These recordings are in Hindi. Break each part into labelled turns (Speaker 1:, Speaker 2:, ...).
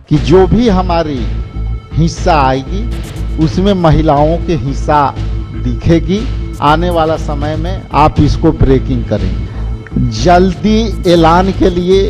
Speaker 1: कि जो भी हमारी हिस्सा आएगी उसमें महिलाओं के हिस्सा दिखेगी। आने वाला समय में आप इसको ब्रेकिंग करेंगे। जल्दी ऐलान के लिए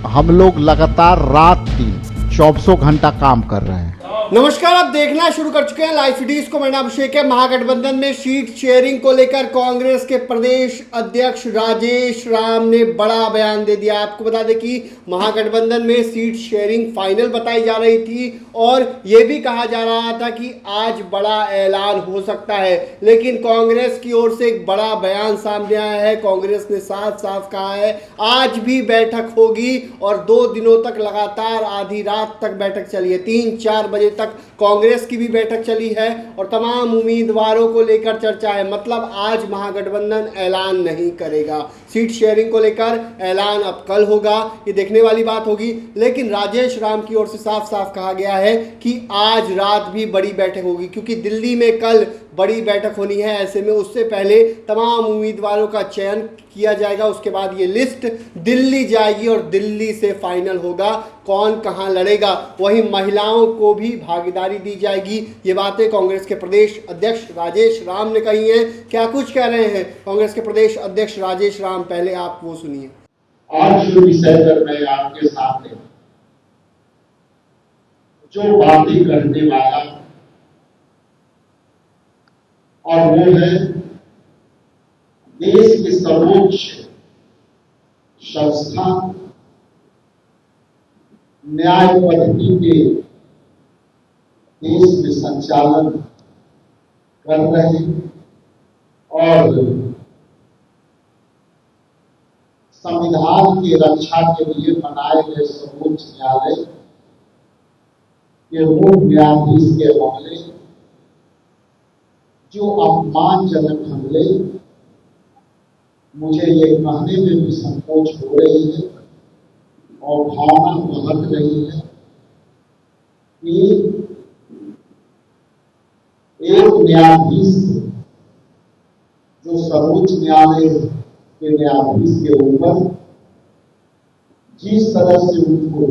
Speaker 1: हम लोग लगातार रात दिन 24 घंटा काम कर रहे हैं।
Speaker 2: नमस्कार, आप देखना शुरू कर चुके हैं लाइव सीडीज को। मेरा नाम अभिषेक है। महागठबंधन में सीट शेयरिंग को लेकर कांग्रेस के प्रदेश अध्यक्ष राजेश राम ने बड़ा बयान दे दिया। आपको बता दें कि महागठबंधन में सीट शेयरिंग फाइनल बताई जा रही थी और यह भी कहा जा रहा था कि आज बड़ा ऐलान हो सकता है, लेकिन कांग्रेस की ओर से एक बड़ा बयान सामने आया है। कांग्रेस ने साफ साफ कहा है आज भी बैठक होगी और 2 दिनों तक लगातार आधी रात तक बैठक चली है। 3-4 बजे तक कांग्रेस की भी बैठक चली है और तमाम उम्मीदवारों को लेकर चर्चा है। मतलब आज महागठबंधन ऐलान नहीं करेगा। सीट शेयरिंग को लेकर ऐलान अब कल होगा, ये देखने वाली बात होगी। लेकिन राजेश राम की ओर से साफ साफ कहा गया है कि आज रात भी बड़ी बैठक होगी, क्योंकि दिल्ली में कल बड़ी बैठक होनी है। ऐसे में उससे पहले तमाम उम्मीदवारों का चयन किया जाएगा। उसके बाद ये लिस्ट दिल्ली जाएगी और दिल्ली से फाइनल होगा कौन कहां लड़ेगा। वहीं महिलाओं को भी भागीदारी दी जाएगी। ये बातें कांग्रेस के प्रदेश अध्यक्ष राजेश राम ने कही हैं। क्या कुछ कह रहे हैं कांग्रेस के प्रदेश अध्यक्ष राजेश राम, पहले आप वो सुनिए।
Speaker 3: आज जो विषय पर मैं आपके सामने जो बातें करने वाला और वो है देश के सर्वोच्च संस्था न्याय पद्धति के देश में संचालन कर रहे और संविधान की रक्षा के लिए बनाए गए सर्वोच्च न्यायालय के मुख्य न्यायाधीश के हमले, जो अपमानजनक हमले, मुझे ये कहने में भी संकोच हो रही है और भावना महक रही है कि एक न्यायाधीश जो सर्वोच्च न्यायालय के न्यायाधीश के ऊपर जिस तरह से उनको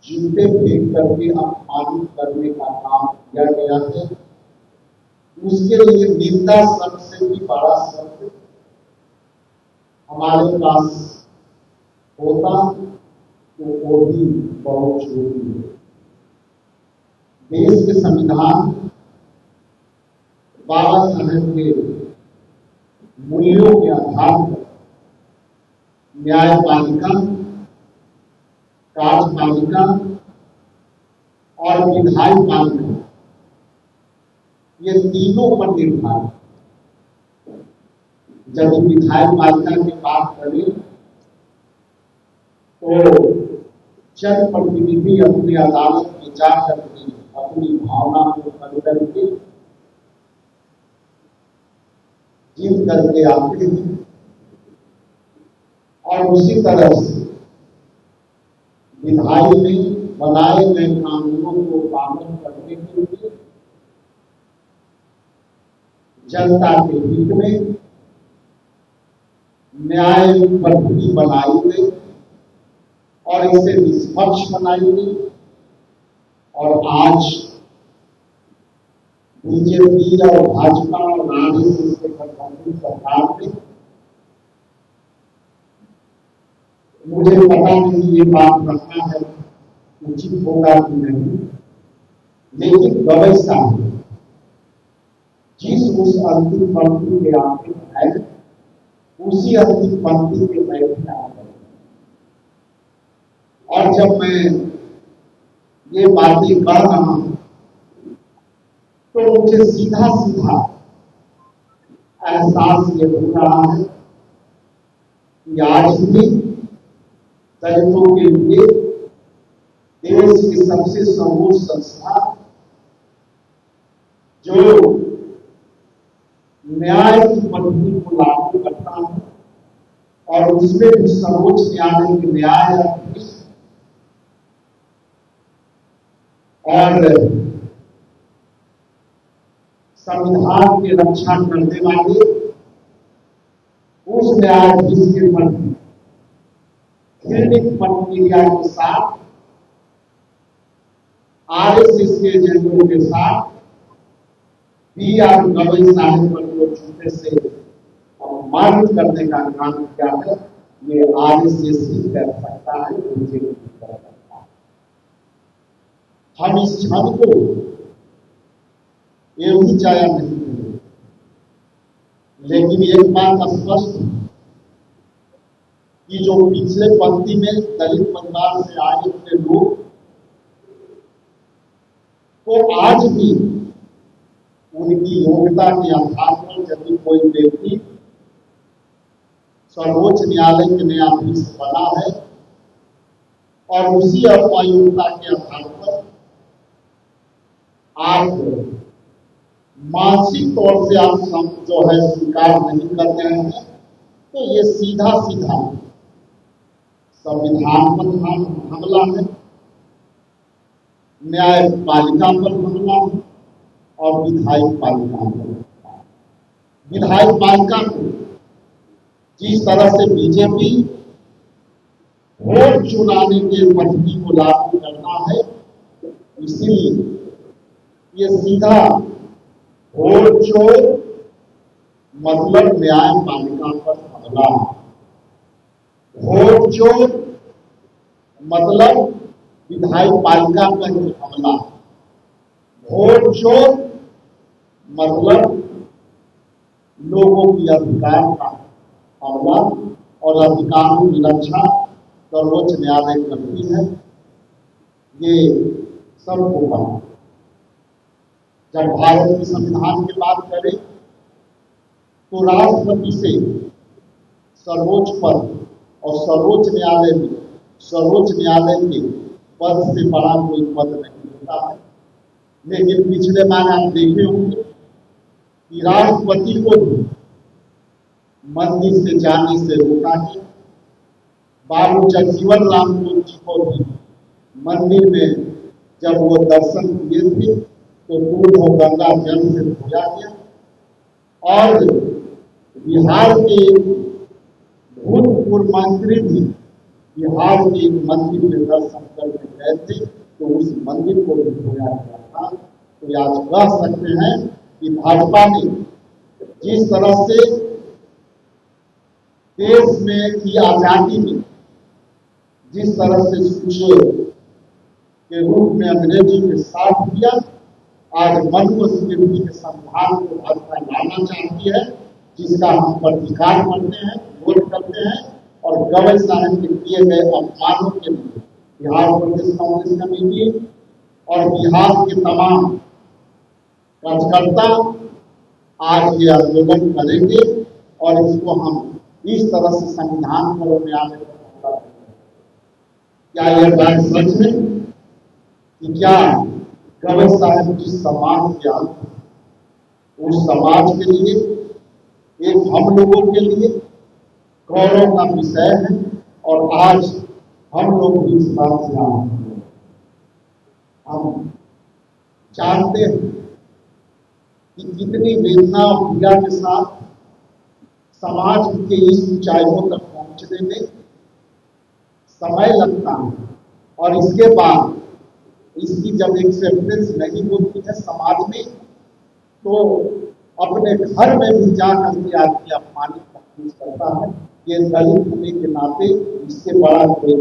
Speaker 3: जूते फेंक करके अपमानित करने का काम किया गया है, उसके लिए निंदा शब्द से भी बड़ा शब्द हमारे पास होता तो वो भी बहुत जरूरी है। देश के संविधान बाबा साहेब के मूल्यों के आधार पर न्यायपालिका, कार्यपालिका और विधायी पालिका, ये तीनों पर निर्भर। जब विधायक पालिका की बात करें तो जनप्रतिनिधि अपनी अदालत में जाकर अपनी भावना को कर के जीत करके आते हैं और उसी तरह से विधायी में बनाए गए कानूनों को पालन करने के लिए जनता के हित में न्याय पद्धति बनाई गई और इसे निष्पक्ष बनाई गई। और आज बीजेपी और भाजपा और आरएसएस के गठबंधन सरकार ने, मुझे पता नहीं ये बात रखना है उचित होगा कि नहीं, लेकिन व्यवस्था जिस उस अंतिम पंक्ति के आगे है उसी अंतिम पंक्ति के बैठना है। और जब मैं ये बातें कर रहा हूं तो मुझे सीधा सीधा एहसास ये हो रहा है कि आज भी दलितों के लिए देश की सबसे सर्वोच्च संस्था जो न्याय की पद्धति को लागू करता है और उसमें भी सर्वोच्च न्यायालय के न्यायाधीश और संविधान की रक्षा करने वाले उस न्यायाधीश के प्रति घृणित प्रतिक्रिया के साथ आरएसएस के एजेंटों के साथ भी आर गवई साहिब को छूटे से अपमानित करने का काम किया है। ये आरएसएस ही कर सकता है, बीजेपी कर सकता है। हम इस क्षण को एवं जाया नहीं करेंगे, लेकिन एक बात स्पष्ट है कि जो पिछले पंक्ति में दलित परिवार से आए हुए लोग तो आज भी उनकी योग्यता के आधार पर यदि कोई व्यक्ति सर्वोच्च न्यायालय के न्यायाधीश बना है और उसी अयोग्यता के आधार पर आप मानसिक तौर से आप जो है स्वीकार नहीं कर रहे हैं, तो ये सीधा सीधा संविधान पर हमला है, न्यायपालिका पर हमला है और विधायक पालिका पर। विधायक पालिका को जिस तरह से बीजेपी वोट चुनाने के पद्धति को लागू करना है, इसीलिए ये सीधा वोट चोर मतलब न्यायपालिका पर हमला, वोट चोर मतलब विधायक पालिका पर हमला, वोट चोर मतलब लोगों की अधिकार का हमला और अधिकारों की रक्षा सर्वोच्च न्यायालय करती है। ये सब होगा। जब भारत के संविधान की बात करें तो राष्ट्रपति से सर्वोच्च पद और सर्वोच्च न्यायालय में सर्वोच्च न्यायालय के पद से बड़ा कोई पद नहीं होता है। लेकिन पिछले बार आप देखे होंगे कि राष्ट्रपति को मंदिर से जाने से रोका गया। बाबू जगजीवन राम जी को भी मंदिर में जब वो दर्शन किए थे तो दूध और गंगा जल से धोया गया। और बिहार के भूतपूर्व मंत्री भी बिहार के मंदिर में दर्शन करके गए थे तो उस मंदिर को भी धोया गया था। तो आज कह सकते हैं कि भाजपा ने जिस तरह से देश में की आजादी में जिस तरह से सूचना के रूप में अंग्रेजी के साथ किया, आज मनुस्मृति के संविधान को भाजपा लाना चाहती है, जिसका हम प्रतिकार करते हैं, विरोध करते हैं। और गवई साहब के किए गए अपमानों के लिए बिहार प्रदेश कांग्रेस कमेटी और बिहार के तमाम कार्यकर्ता आज ये आंदोलन करेंगे और इसको हम इस तरह से संविधान पर न्यायालय पर क्या यह बात सच है कि क्या गवई साहब जिस समाज के आते उस समाज के लिए एक हम लोगों के लिए गौरव का विषय है। और आज हम लोग भी इस बात से हम जानते हैं कि कितनी वेदना और पीड़ा के साथ समाज के इस ऊंचाइयों तक पहुंचने में समय लगता है और इसके बाद इसकी जब एक्सेप्टेंस नहीं होती है समाज में तो अपने घर में भी जाकर के आदमी अपमानित महसूस करता है। ये दलित होने के नाते इससे बड़ा कोई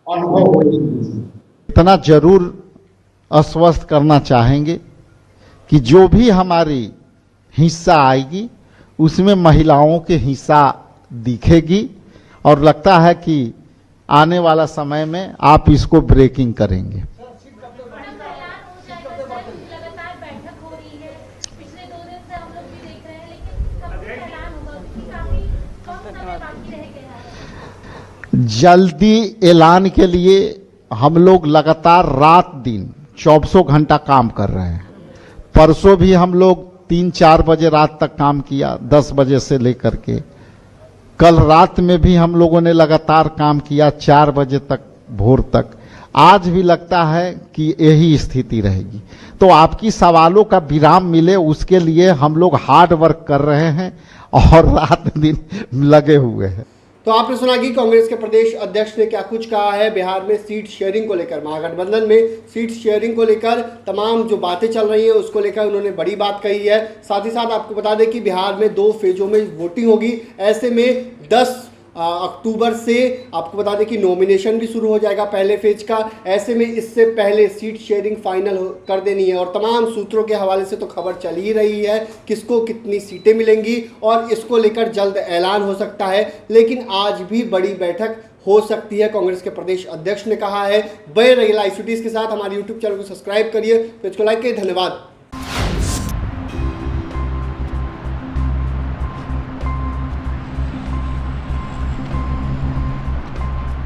Speaker 3: अनुभव हो नहीं सकता।
Speaker 1: इतना जरूर आश्वस्त करना चाहेंगे कि जो भी हमारी हिस्सा आएगी उसमें महिलाओं के हिस्सा दिखेगी और लगता है कि आने वाला समय में आप इसको ब्रेकिंग करेंगे। जल्दी ऐलान के लिए हम लोग लगातार रात दिन 24 घंटा काम कर रहे हैं। परसों भी हम लोग 3-4 बजे रात तक काम किया, 10 बजे से लेकर के। कल रात में भी हम लोगों ने लगातार काम किया 4 बजे तक, भोर तक। आज भी लगता है कि यही स्थिति रहेगी। तो आपकी सवालों का विराम मिले उसके लिए हम लोग हार्ड वर्क कर रहे हैं और रात दिन लगे हुए हैं।
Speaker 2: तो आपने सुना कि कांग्रेस के प्रदेश अध्यक्ष ने क्या कुछ कहा है बिहार में सीट शेयरिंग को लेकर। महागठबंधन में सीट शेयरिंग को लेकर तमाम जो बातें चल रही हैं उसको लेकर उन्होंने बड़ी बात कही है। साथ ही साथ आपको बता दें कि बिहार में 2 फेजों में वोटिंग होगी। ऐसे में 10 अक्टूबर से आपको बता दें कि नॉमिनेशन भी शुरू हो जाएगा पहले फेज का। ऐसे में इससे पहले सीट शेयरिंग फाइनल कर देनी है और तमाम सूत्रों के हवाले से तो खबर चल ही रही है किसको कितनी सीटें मिलेंगी और इसको लेकर जल्द ऐलान हो सकता है। लेकिन आज भी बड़ी बैठक हो सकती है, कांग्रेस के प्रदेश अध्यक्ष ने कहा है। बने रहिए लाइव सिटीज के साथ, हमारे यूट्यूब चैनल को सब्सक्राइब करिए, पेज को लाइक करिए। धन्यवाद।